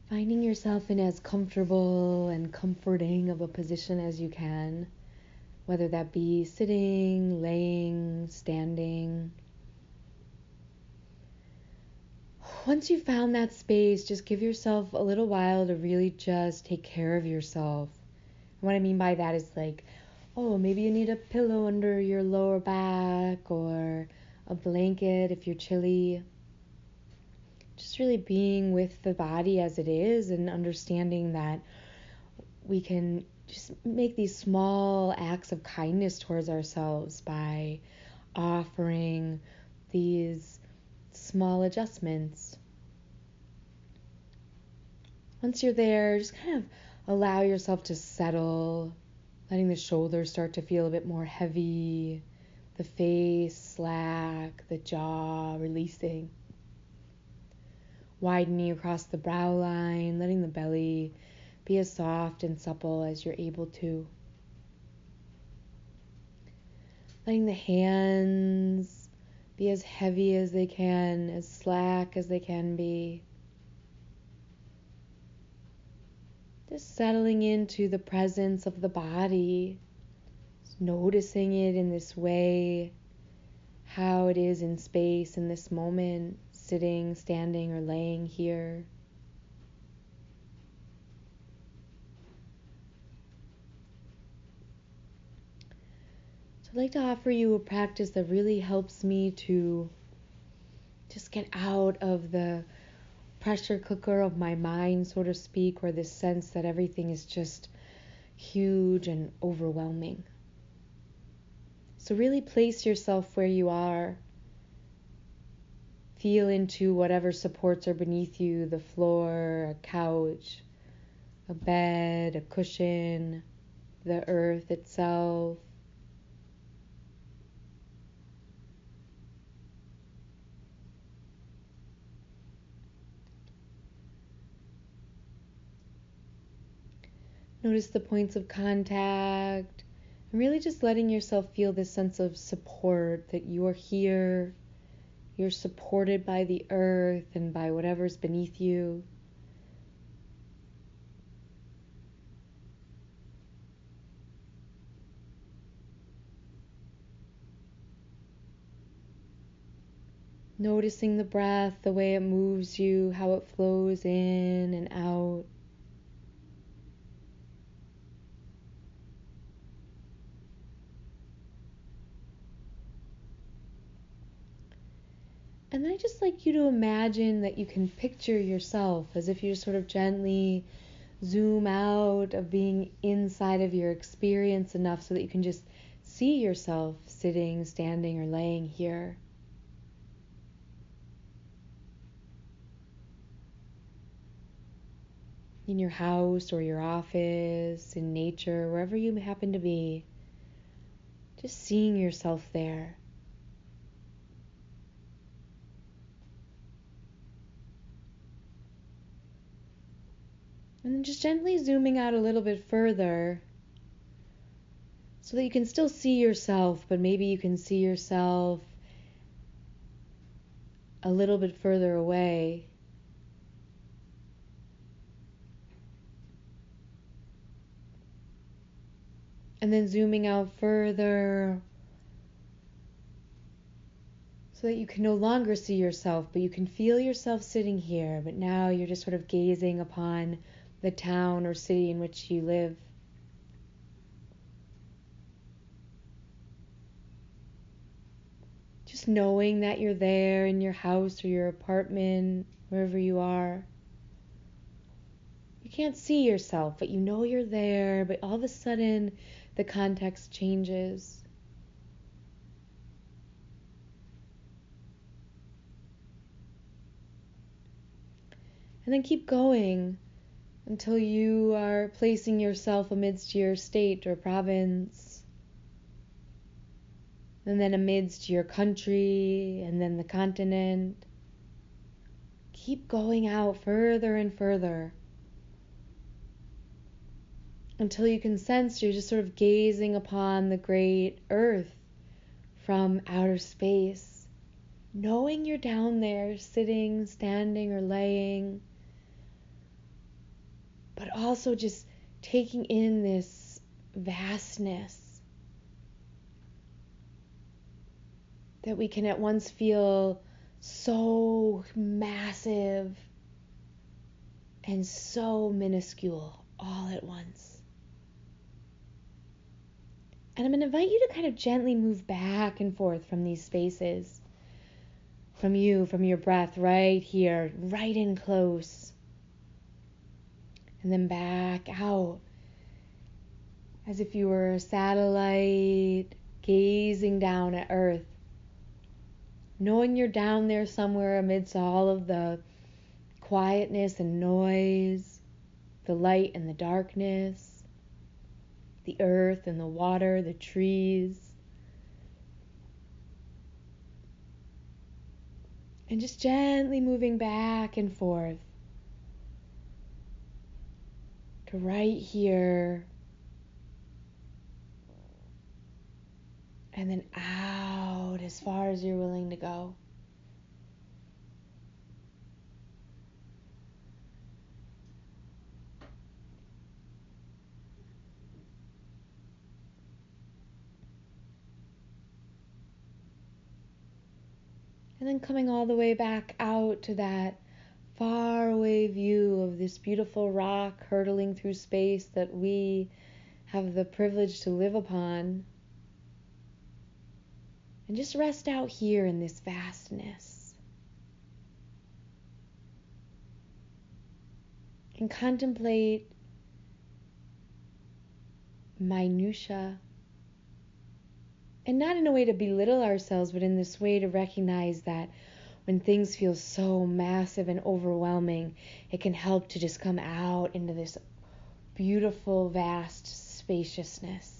Finding yourself in as comfortable and comforting of a position as you can, whether that be sitting, laying, standing. Once you've found that space, just give yourself a little while to really just take care of yourself. And what I mean by that is like, oh, maybe you need a pillow under your lower back or a blanket if you're chilly. Just really being with the body as it is and understanding that we can just make these small acts of kindness towards ourselves by offering these small adjustments. Once you're there, just kind of allow yourself to settle, letting the shoulders start to feel a bit more heavy, the face slack, the jaw releasing, widening across the brow line, letting the belly be as soft and supple as you're able to. Letting the hands be as heavy as they can, as slack as they can be. Just settling into the presence of the body, just noticing it in this way, how it is in space in this moment, sitting, standing, or laying here. So I'd like to offer you a practice that really helps me to just get out of the pressure cooker of my mind, so to speak, or this sense that everything is just huge and overwhelming. So really place yourself where you are. Feel into whatever supports are beneath you, the floor, a couch, a bed, a cushion, the earth itself. Notice the points of contact, and really just letting yourself feel this sense of support, that you are here, you're supported by the earth and by whatever's beneath you. Noticing the breath, the way it moves you, how it flows in and out. And then I just like you to imagine that you can picture yourself as if you just sort of gently zoom out of being inside of your experience enough so that you can just see yourself sitting, standing, or laying here. In your house or your office, in nature, wherever you happen to be. Just seeing yourself there. And then just gently zooming out a little bit further so that you can still see yourself, but maybe you can see yourself a little bit further away. And then zooming out further so that you can no longer see yourself, but you can feel yourself sitting here, but now you're just sort of gazing upon the town or city in which you live. Just knowing that you're there in your house or your apartment, wherever you are. You can't see yourself, but you know you're there, but all of a sudden the context changes. And then keep going until you are placing yourself amidst your state or province, and then amidst your country, and then the continent. Keep going out further and further until you can sense you're just sort of gazing upon the great earth from outer space, knowing you're down there, sitting, standing, or laying, but also just taking in this vastness that we can at once feel so massive and so minuscule all at once. And I'm going to invite you to kind of gently move back and forth from these spaces, from your breath right here, right in close, and then back out as if you were a satellite gazing down at Earth, knowing you're down there somewhere amidst all of the quietness and noise, the light and the darkness, the earth and the water, the trees. And just gently moving back and forth to right here, and then out as far as you're willing to go. And then coming all the way back out to that far away view of this beautiful rock hurtling through space that we have the privilege to live upon. And just rest out here in this vastness. And contemplate minutia. And not in a way to belittle ourselves, but in this way to recognize that when things feel so massive and overwhelming, it can help to just come out into this beautiful, vast spaciousness.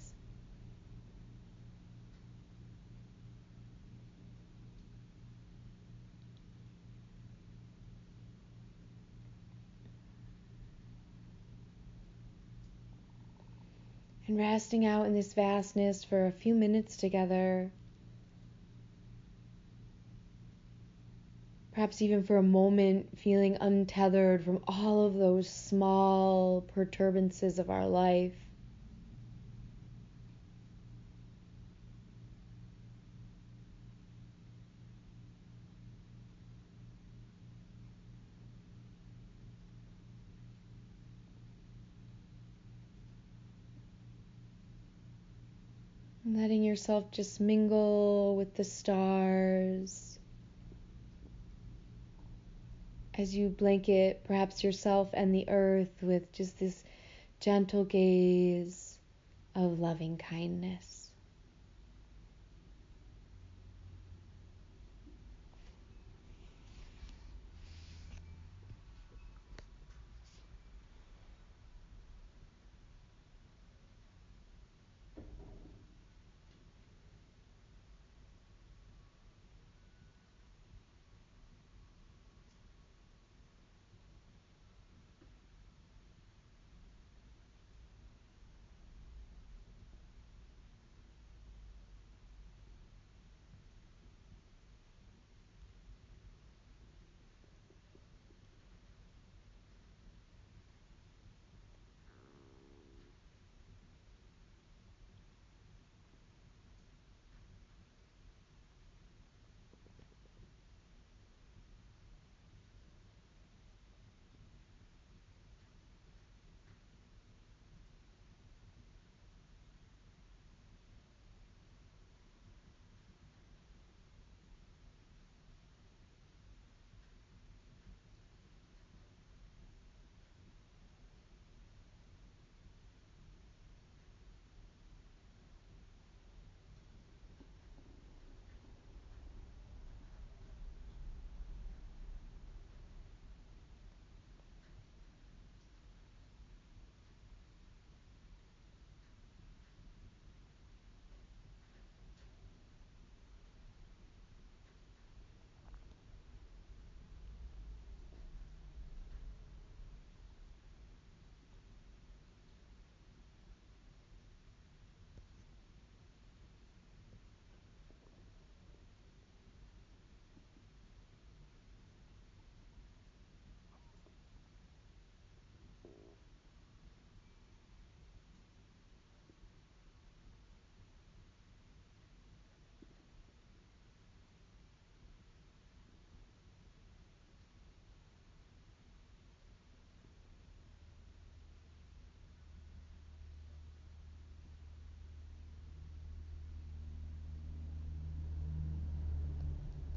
And resting out in this vastness for a few minutes together. Perhaps even for a moment, feeling untethered from all of those small perturbances of our life. Letting yourself just mingle with the stars as you blanket perhaps yourself and the earth with just this gentle gaze of loving kindness.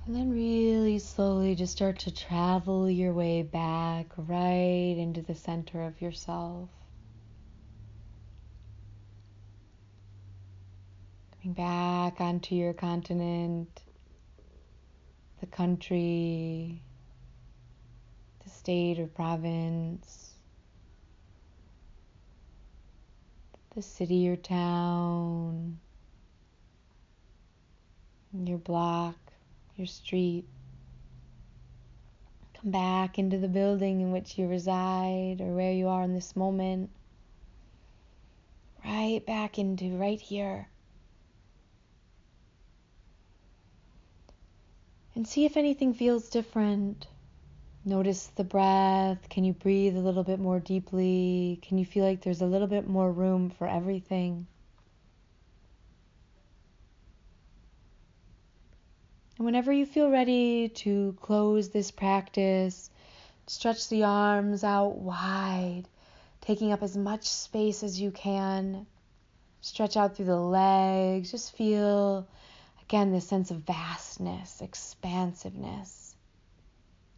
And then really slowly just start to travel your way back right into the center of yourself. Coming back onto your continent, the country, the state or province, the city or town, your block, your street. Come back into the building in which you reside or where you are in this moment. Right back into right here. And see if anything feels different. Notice the breath. Can you breathe a little bit more deeply? Can you feel like there's a little bit more room for everything? And whenever you feel ready to close this practice, stretch the arms out wide, taking up as much space as you can. Stretch out through the legs. Just feel, again, this sense of vastness, expansiveness.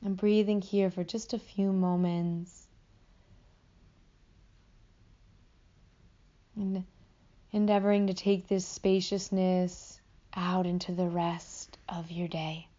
And breathing here for just a few moments. And endeavoring to take this spaciousness out into the rest of your day.